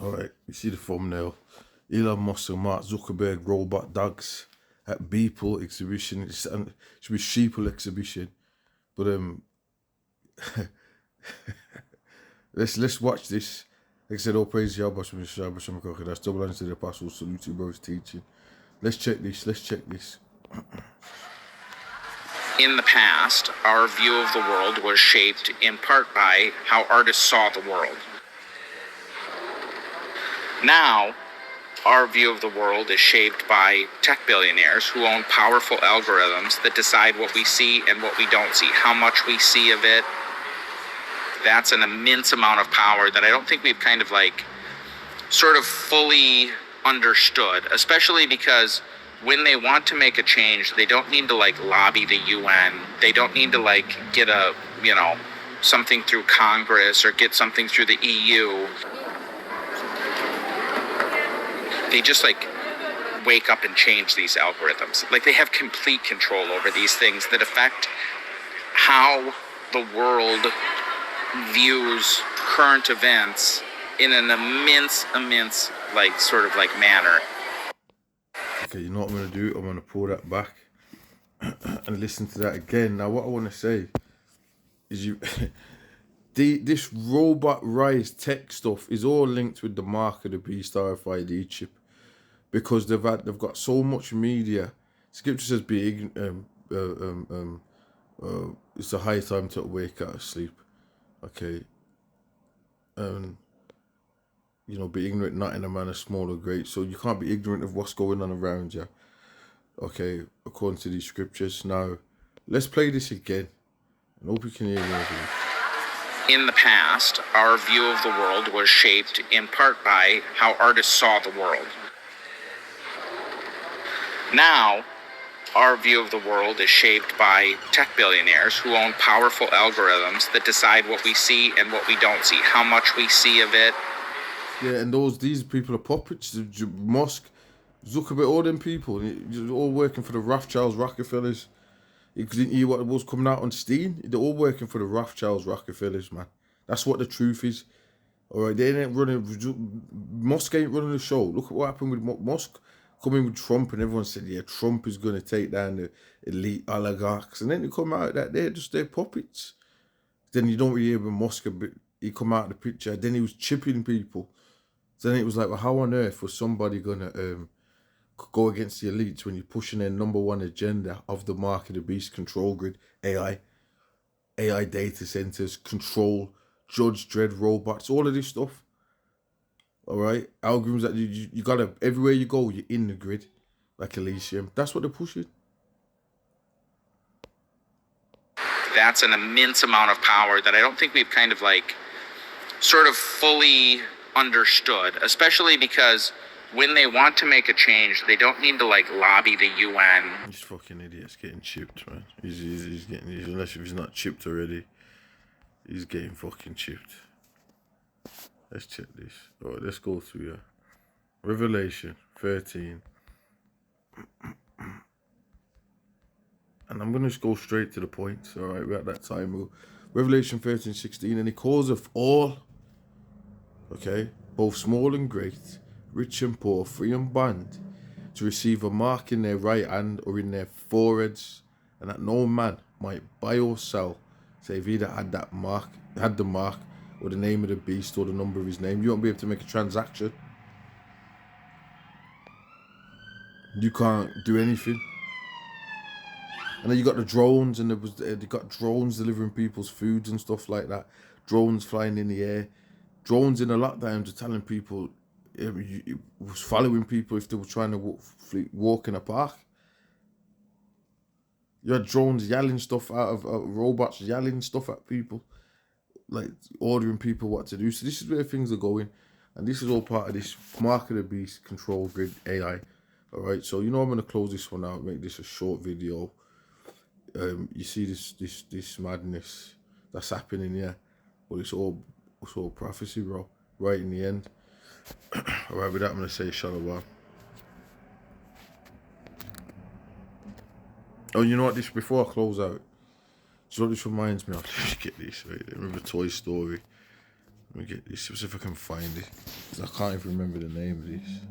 All right, you see the thumbnail. Elon Musk and Mark Zuckerberg robot dogs at Beeple exhibition. It should be Sheeple exhibition, but let's watch this. Like I said, all praise Yahweh Shem Shem Koch. That's double answer to the apostle. Salute to bro's teaching. Let's check this. Let's check this. In the past, our view of the world was shaped in part by how artists saw the world. Now, our view of the world is shaped by tech billionaires who own powerful algorithms that decide what we see and what we don't see, how much we see of it. That's an immense amount of power that I don't think we've kind of sort of fully understood, especially because when they want to make a change, they don't need to lobby the UN. They don't need to get something through Congress or get something through the EU. They just wake up and change these algorithms. They have complete control over these things that affect how the world views current events in an immense manner. Okay, you know what I'm going to do? I'm going to pull that back and listen to that again. Now, what I want to say is this robot rise tech stuff is all linked with the mark of the beast rfid chip, because they've got so much media. Scripture says, it's a high time to wake out of sleep. Okay. Be ignorant not in a manner small or great. So you can't be ignorant of what's going on around you. Okay, according to these scriptures. Now, let's play this again. I hope you can hear me. In the past, our view of the world was shaped in part by how artists saw the world. Now, our view of the world is shaped by tech billionaires who own powerful algorithms that decide what we see and what we don't see, how much we see of it. Yeah, and these people are puppets. Musk, Zuckerberg, all them people, they're all working for the Rothschilds, Rockefellers. You didn't hear what was coming out on Steam? They're all working for the Rothschilds, Rockefellers, man. That's what the truth is. All right, they ain't running. Musk ain't running the show. Look at what happened with Musk coming with Trump, and everyone said, yeah, Trump is going to take down the elite oligarchs. And then they come out that they're puppets. Then you don't really hear Musk, he come out of the picture. Then he was chipping people. So then it was like, well, how on earth was somebody going to go against the elites when you're pushing their number one agenda of the mark of the beast, control grid, AI data centers, control, Judge Dredd robots, all of this stuff. All right, algorithms that you gotta, everywhere you go, you're in the grid, like Elysium. That's what they're pushing. That's an immense amount of power that I don't think we've kind of sort of fully understood, especially because when they want to make a change, they don't need to lobby the UN. This fucking idiot's getting chipped, man. He's getting, unless if he's not chipped already, he's getting fucking chipped. Let's check this. All right, let's go through here. Revelation 13. And I'm going to just go straight to the point. All right, we're at that time. Revelation 13:16. And he calls of all, okay, both small and great, rich and poor, free and bond, to receive a mark in their right hand or in their foreheads, and that no man might buy or sell, save he that had the mark, or the name of the beast, or the number of his name. You won't be able to make a transaction. You can't do anything. And then you got the drones, and they got drones delivering people's foods and stuff like that. Drones flying in the air. Drones in the lockdowns are telling people, it was following people if they were trying to walk in a park. You had drones yelling stuff out of robots, yelling stuff at people, like ordering people what to do. So this is where things are going, and this is all part of this mark of the beast, control grid, AI. All right, so I'm going to close this one out, make this a short video. You see this madness that's happening here, but it's all prophecy, bro. Right in the end. All right, with that, I'm going to say shalom. Oh, you know what? This before I close out. So what this reminds me of? Get this right. Remember Toy Story? Let me get this, see if I can find it. 'Cause I can't even remember the name of this.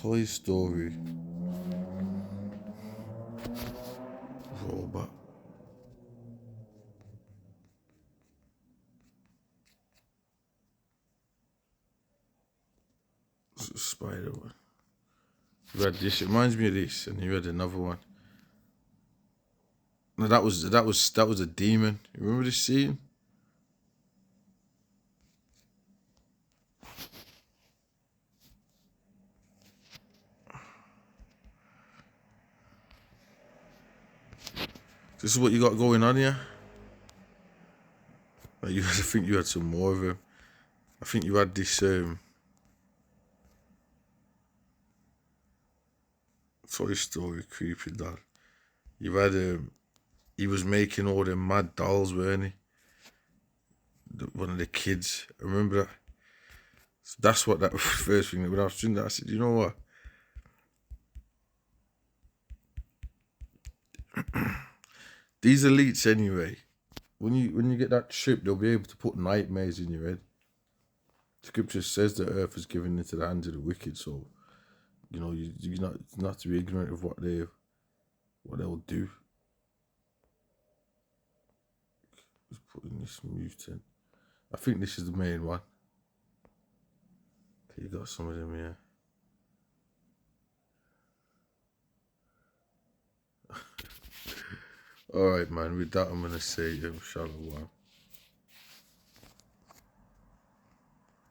Toy Story robot. Spider one. You had this. It reminds me of this, and you had another one. No, that was a demon. You remember this scene? This is what you got going on here. Like I think you had some more of them. I think you had this Toy Story creepy doll. You had he was making all them mad dolls, weren't he? One of the kids. I remember that. So that's what that was the first thing. When I was doing that, I said, you know what? These elites anyway. When you get that chip, they'll be able to put nightmares in your head. Scripture says that earth is given into the hands of the wicked, so you know you're not to be ignorant of what they'll do. Just putting this mutant. I think this is the main one. Okay, you got some of them here. All right, man. With that, I'm gonna say shalom.